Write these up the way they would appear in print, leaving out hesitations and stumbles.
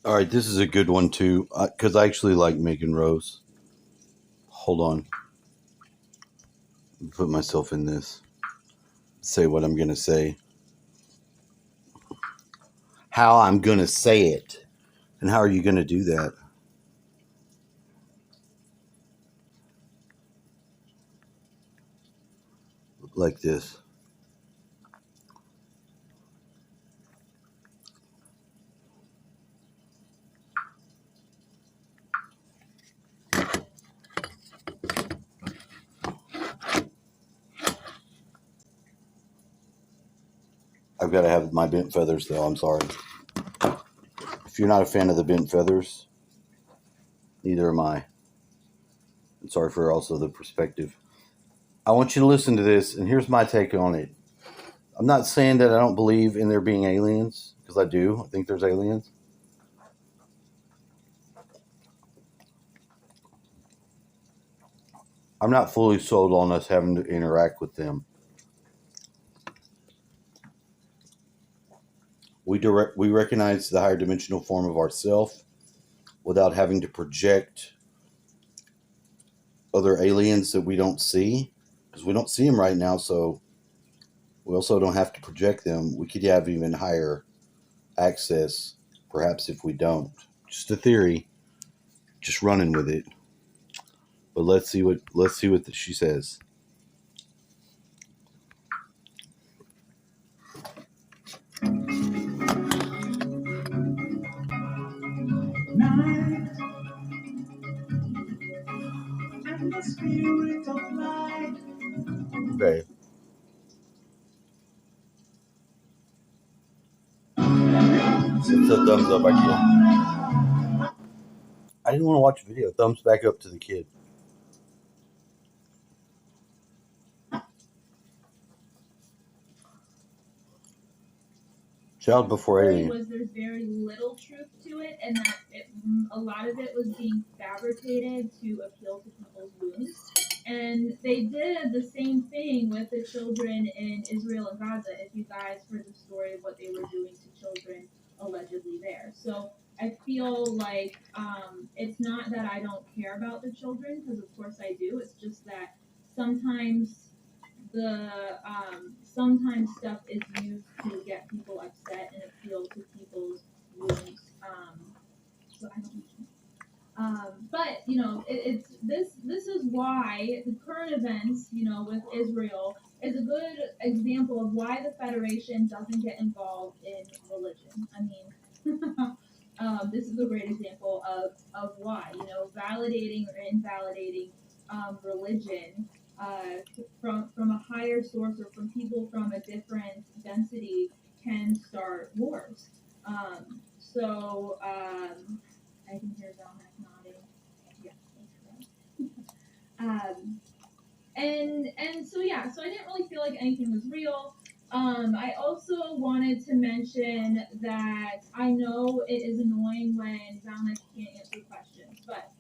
All right, this is a good one too, because I actually like Megan Rose. Hold on, put myself in this. Say what I'm gonna say. How I'm gonna say it, and how are you gonna do that? Like this. I've got to have my bent feathers, though. I'm sorry. If you're not a fan of the bent feathers, neither am I. I'm sorry for also the perspective. I want you to listen to this, and here's my take on it. I'm not saying that I don't believe in there being aliens, because I do. I think there's aliens. I'm not fully sold on us having to interact with them. We recognize the higher dimensional form of ourself without having to project other aliens that we don't see, because we don't see them right now. So we also don't have to project them. We could have even higher access, perhaps, if we don't. Just a theory. Just running with it. But let's see what she says. Night and the spirit of light. Okay. It's a thumbs up. I didn't want to watch a video. Thumbs back up to the kid. Child before alien. There's very little truth to it, and that a lot of it was being fabricated to appeal to people's wounds. And they did the same thing with the children in Israel and Gaza. If you guys heard the story of what they were doing to children allegedly there, so I feel like it's not that I don't care about the children, because of course I do. It's just that sometimes sometimes stuff is used to get people upset and appeal to people's wounds. So I don't. But it's this is why the current events, with Israel, is a good example of why the Federation doesn't get involved in religion. I mean, this is a great example of why, validating or invalidating religion from a higher source, or from people from a different density, can start wars. I can hear Dominic nodding. Yeah, that's correct. So I didn't really feel like anything was real. I also wanted to mention that I know it is annoying when Dominic can't answer questions, but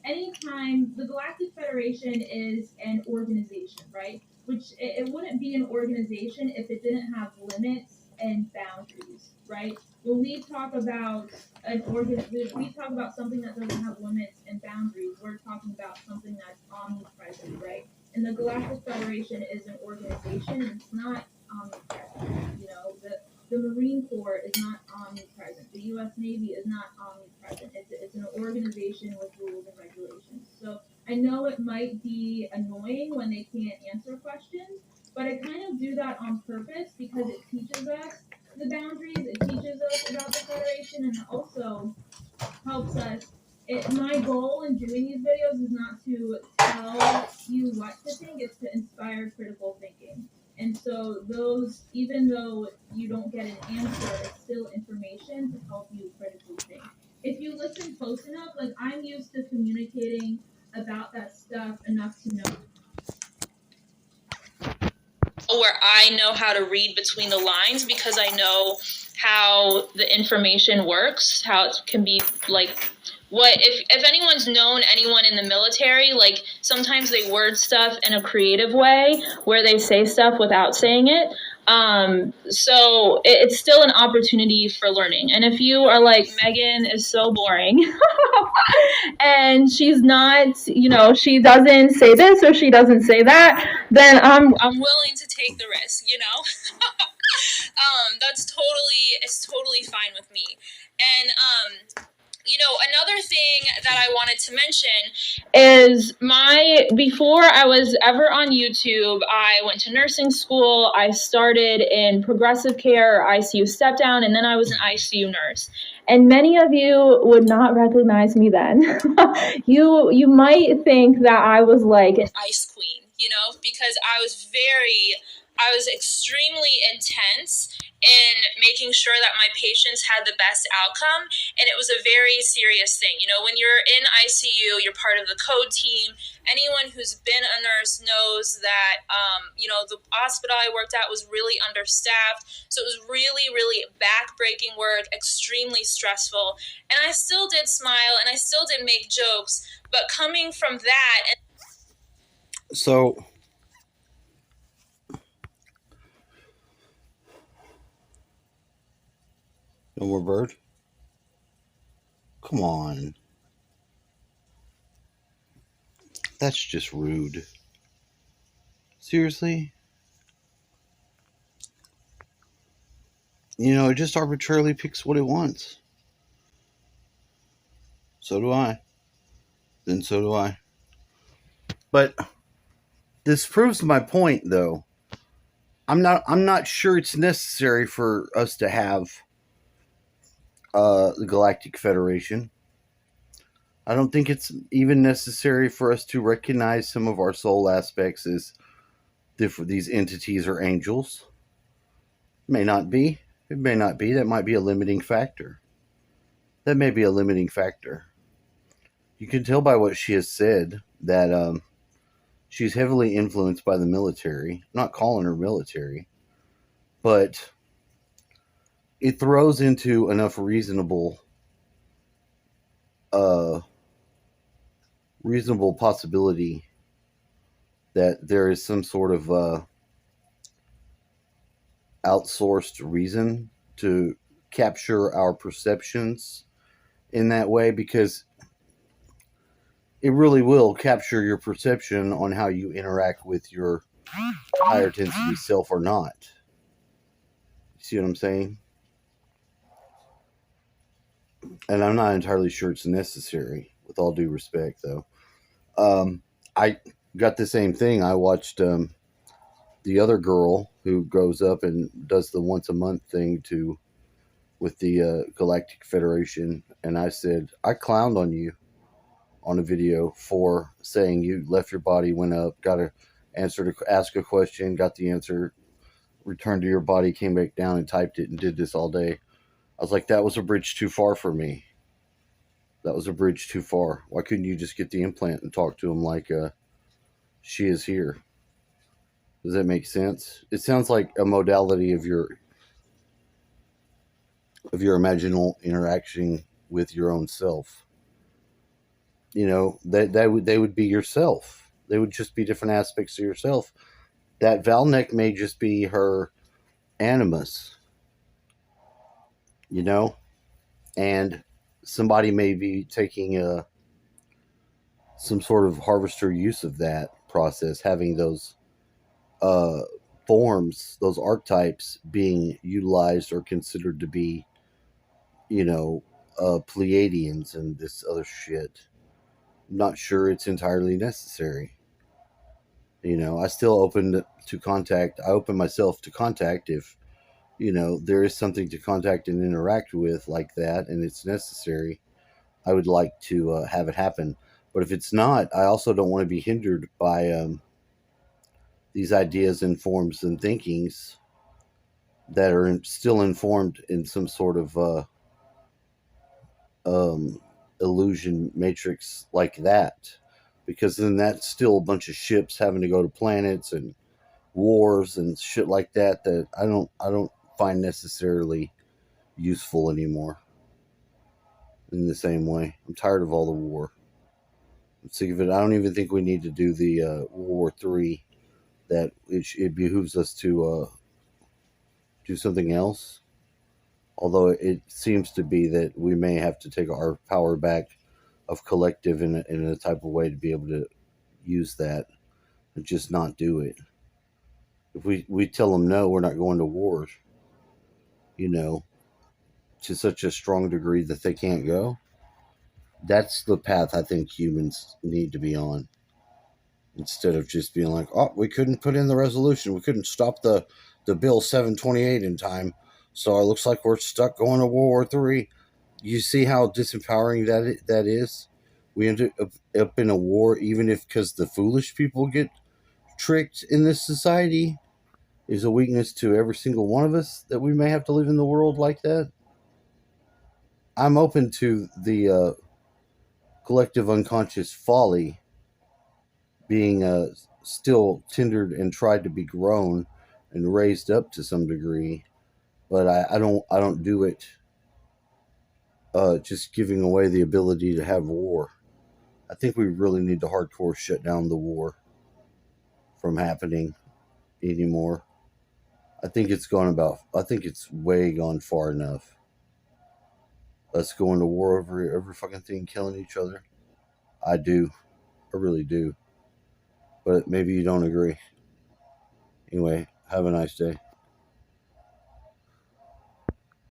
anytime the Galactic Federation is an organization, right? Which it wouldn't be an organization if it didn't have limits and boundaries, right? When we talk about we talk about something that doesn't have limits and boundaries, we're talking about something that's omnipresent, right? And the Galactic Federation is an organization, and it's not omnipresent. The Marine Corps is not omnipresent. The U.S. Navy is not omnipresent. It's an organization with rules and regulations. So I know it might be annoying when they can't answer questions, but I kind of do that on purpose because it teaches us the boundaries. It teaches us about the Federation, and it also helps us. My goal in doing these videos is not to tell you what to think, it's to inspire critical thinking. And so those, even though you don't get an answer, it's still information to help you critically think. If you listen close enough, like I'm used to communicating about that stuff enough to know. Where I know how to read between the lines because I know how the information works, how it can be like, if anyone's known anyone in the military, like sometimes they word stuff in a creative way where they say stuff without saying it. So it's still an opportunity for learning. And if you are like, Megan is so boring and she's not, she doesn't say this or she doesn't say that, then I'm willing to take the risk. It's totally fine with me. And another thing that I wanted to mention is before I was ever on YouTube, I went to nursing school. I started in progressive care, ICU step down, and then I was an ICU nurse. And many of you would not recognize me then. You might think that I was like an ice queen, because I was extremely intense in making sure that my patients had the best outcome. And it was a very serious thing. When you're in ICU, you're part of the code team. Anyone who's been a nurse knows that, the hospital I worked at was really understaffed. So it was really, really backbreaking work, extremely stressful. And I still did smile and I still did make jokes. But coming from that. So, no more bird? Come on. That's just rude. Seriously? It just arbitrarily picks what it wants. So do I. Then so do I. But this proves my point, though. I'm not sure it's necessary for us to have the Galactic Federation. I don't think it's even necessary for us to recognize some of our soul aspects as these entities are angels. It may not be. It may not be. That might be a limiting factor. That may be a limiting factor. You can tell by what she has said that she's heavily influenced by the military. I'm not calling her military, but it throws into enough reasonable possibility that there is some sort of outsourced reason to capture our perceptions in that way, because it really will capture your perception on how you interact with your higher density self or not. You see what I'm saying? And I'm not entirely sure it's necessary, with all due respect, though. I got the same thing. I watched the other girl who goes up and does the once a month thing with the Galactic Federation, and I said, I clowned on you on a video for saying you left your body, went up, got an answer to ask a question, got the answer, returned to your body, came back down and typed it and did this all day. I was like, that was a bridge too far for me. That was a bridge too far. Why couldn't you just get the implant and talk to him like she is here? Does that make sense? It sounds like a modality of your imaginal interaction with your own self. They would be yourself. They would just be different aspects of yourself. That Valnek may just be her animus, and somebody may be taking some sort of harvester use of that process, having those forms, those archetypes being utilized or considered to be, Pleiadians and this other shit. I'm not sure it's entirely necessary. I still open to contact. I open myself to contact if, there is something to contact and interact with like that and it's necessary. I would like to have it happen. But if it's not, I also don't want to be hindered by these ideas and forms and thinkings that are still informed in some sort of illusion matrix like that, because then that's still a bunch of ships having to go to planets and wars and shit like that I don't find necessarily useful anymore. In the same way, I'm tired of all the war. I'm sick of it. I don't even think we need to do the World War III. That it behooves us to do something else. Although it seems to be that we may have to take our power back of collective in a type of way to be able to use that and just not do it. If we tell them no, we're not going to war, you know, to such a strong degree that they can't go. That's the path I think humans need to be on. Instead of just being like, oh, we couldn't put in the resolution, we couldn't stop the bill 728 in time, so it looks like we're stuck going to World War III. You see how disempowering that is. We end up in a war, even if because the foolish people get tricked in this society is a weakness to every single one of us that we may have to live in the world like that. I'm open to the collective unconscious folly being still tendered and tried to be grown and raised up to some degree, but I don't do it just giving away the ability to have war. I think we really need to hardcore shut down the war from happening anymore. I think it's way gone far enough. Us going to war over every fucking thing, killing each other. I do. I really do. But maybe you don't agree. Anyway, have a nice day.